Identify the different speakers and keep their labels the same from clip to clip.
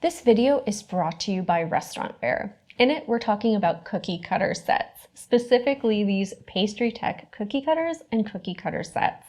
Speaker 1: This video is brought to you by Restaurantware. In it, we're talking about cookie cutter sets, specifically these Pastry Tech cookie cutters and cookie cutter sets.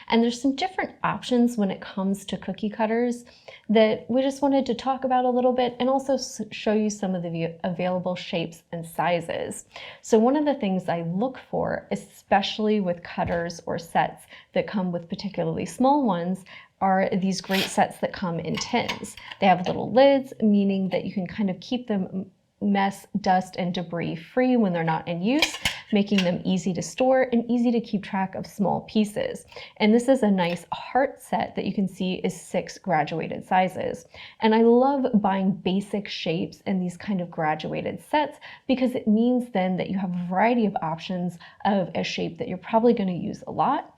Speaker 1: And there's some different options when it comes to cookie cutters that we just wanted to talk about a little bit and also show you some of the available shapes and sizes. So one of the things I look for, especially with cutters or sets that come with particularly small ones, are these great sets that come in tins. They have little lids, meaning that you can kind of keep them mess, dust, and debris free when they're not in use, making them easy to store and easy to keep track of small pieces. And this is a nice heart set that you can see is 6 graduated sizes. And I love buying basic shapes in these kind of graduated sets because it means then that you have a variety of options of a shape that you're probably going to use a lot.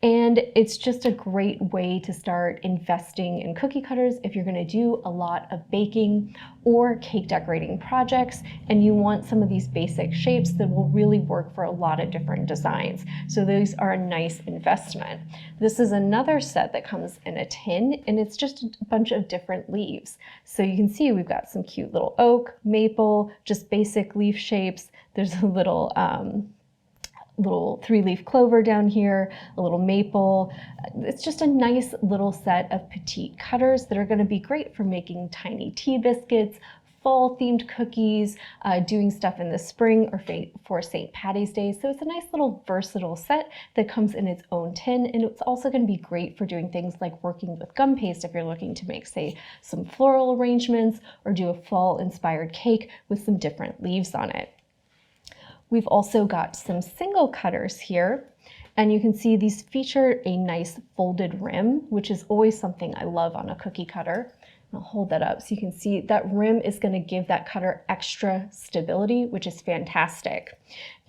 Speaker 1: And it's just a great way to start investing in cookie cutters if you're going to do a lot of baking or cake decorating projects and you want some of these basic shapes that will really work for a lot of different designs. So these are a nice investment. This is another set that comes in a tin and it's just a bunch of different leaves. So you can see we've got some cute little oak, maple, just basic leaf shapes. There's a little 3-leaf clover down here, a little maple. It's just a nice little set of petite cutters that are going to be great for making tiny tea biscuits, fall themed cookies, doing stuff in the spring or for St. Patty's Day. So it's a nice little versatile set that comes in its own tin, and it's also going to be great for doing things like working with gum paste if you're looking to make, say, some floral arrangements or do a fall inspired cake with some different leaves on it. We've also got some single cutters here, and you can see these feature a nice folded rim, which is always something I love on a cookie cutter. I'll hold that up so you can see that rim is going to give that cutter extra stability, which is fantastic.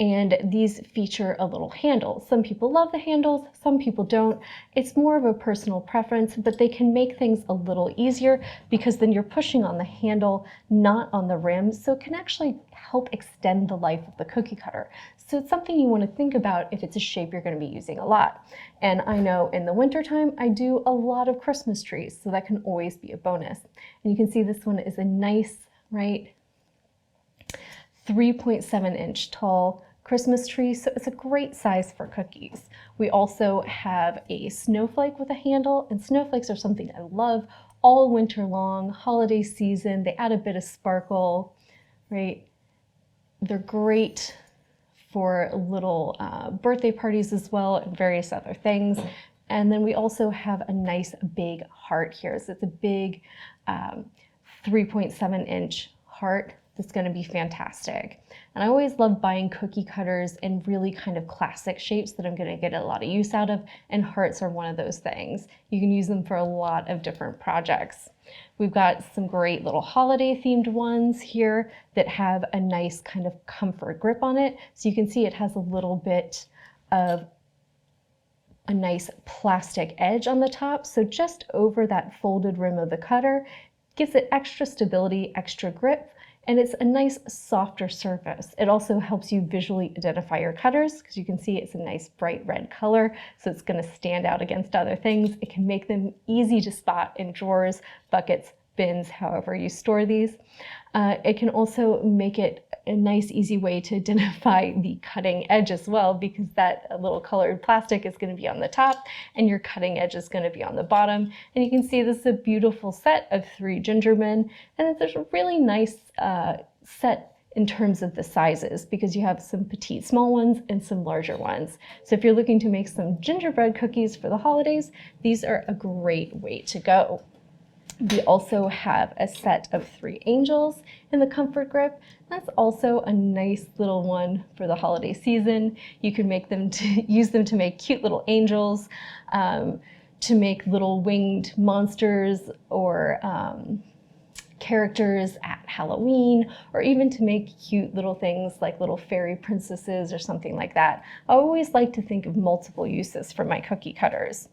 Speaker 1: And these feature a little handle. Some people love the handles, some people don't. It's more of a personal preference, but they can make things a little easier because then you're pushing on the handle, not on the rim, so it can actually help extend the life of the cookie cutter. So it's something you want to think about if it's a shape you're going to be using a lot. And I know in the wintertime, I do a lot of Christmas trees, so that can always be a bonus. And you can see this one is a nice, right, 3.7 inch tall Christmas tree, so it's a great size for cookies. We also have a snowflake with a handle, and snowflakes are something I love all winter long, holiday season. They add a bit of sparkle, right? They're great for little birthday parties as well and various other things. And then we also have a nice big heart here. So it's a big 3.7 inch heart that's going to be fantastic. And I always love buying cookie cutters in really kind of classic shapes that I'm going to get a lot of use out of, and hearts are one of those things. You can use them for a lot of different projects. We've got some great little holiday themed ones here that have a nice kind of comfort grip on it. So you can see it has a little bit of a nice plastic edge on the top. So just over that folded rim of the cutter, gives it extra stability, extra grip, and it's a nice softer surface. It also helps you visually identify your cutters because you can see it's a nice bright red color, so it's going to stand out against other things. It can make them easy to spot in drawers, buckets, bins, however you store these. It can also make it a nice, easy way to identify the cutting edge as well, because that little colored plastic is going to be on the top and your cutting edge is going to be on the bottom. And you can see this is a beautiful set of 3 gingerbread, and it's a really nice set in terms of the sizes because you have some petite small ones and some larger ones. So if you're looking to make some gingerbread cookies for the holidays, these are a great way to go. We also have a set of 3 angels in the comfort grip. That's also a nice little one for the holiday season. You can make them use them to make cute little angels, to make little winged monsters or characters at Halloween, or even to make cute little things like little fairy princesses or something like that. I always like to think of multiple uses for my cookie cutters.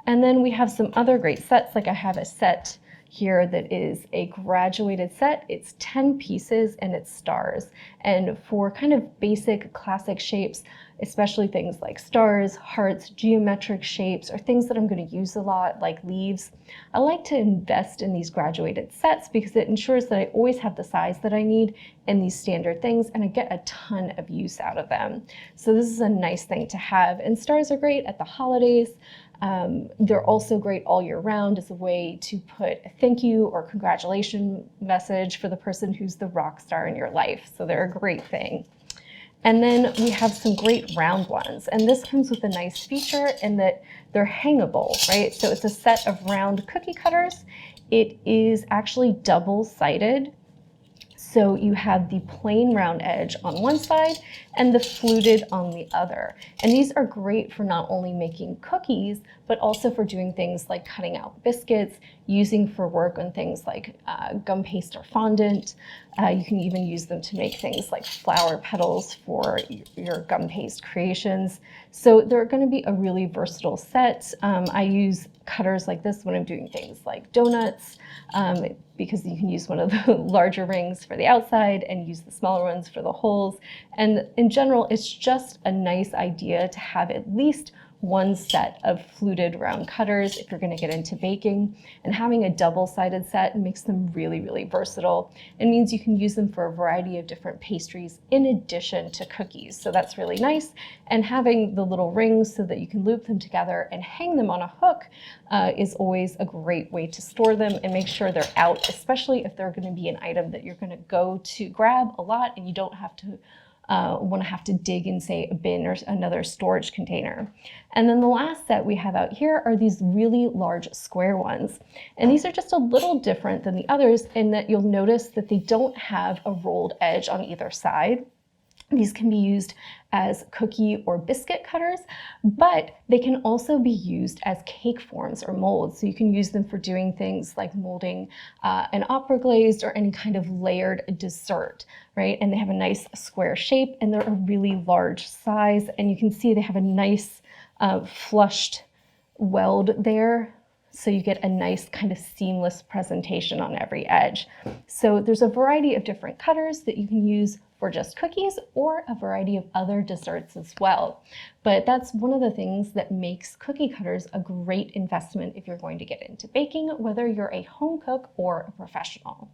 Speaker 1: And then we have some other great sets, like I have a set here that is a graduated set. It's 10 pieces and it's stars. And for kind of basic classic shapes, especially things like stars, hearts, geometric shapes, or things that I'm going to use a lot like leaves, I like to invest in these graduated sets because it ensures that I always have the size that I need in these standard things and I get a ton of use out of them. So this is a nice thing to have. And stars are great at the holidays. They're also great all year round as a way to put a thank you or congratulation message for the person who's the rock star in your life. So they're a great thing. And then we have some great round ones. And this comes with a nice feature in that they're hangable, right? So it's a set of round cookie cutters. It is actually double-sided. So you have the plain round edge on one side and the fluted on the other. And these are great for not only making cookies, but also for doing things like cutting out biscuits, using for work on things like gum paste or fondant. You can even use them to make things like flower petals for your gum paste creations. So they're going to be a really versatile set. I use cutters like this when I'm doing things like donuts, because you can use one of the larger rings for the outside and use the smaller ones for the holes. And in general, it's just a nice idea to have at least one set of fluted round cutters if you're going to get into baking, and having a double-sided set makes them really, really versatile. It means you can use them for a variety of different pastries in addition to cookies. So that's really nice. And having the little rings so that you can loop them together and hang them on a hook is always a great way to store them and make sure they're out, especially if they're going to be an item that you're going to go to grab a lot and you don't have to have to dig in, say, a bin or another storage container. And then the last set we have out here are these really large square ones. And these are just a little different than the others in that you'll notice that they don't have a rolled edge on either side. These can be used as cookie or biscuit cutters, but they can also be used as cake forms or molds. So you can use them for doing things like molding an opera glazed or any kind of layered dessert, right? And they have a nice square shape and they're a really large size. And you can see they have a nice flushed weld there. So you get a nice kind of seamless presentation on every edge. So there's a variety of different cutters that you can use for just cookies or a variety of other desserts as well. But that's one of the things that makes cookie cutters a great investment if you're going to get into baking, whether you're a home cook or a professional.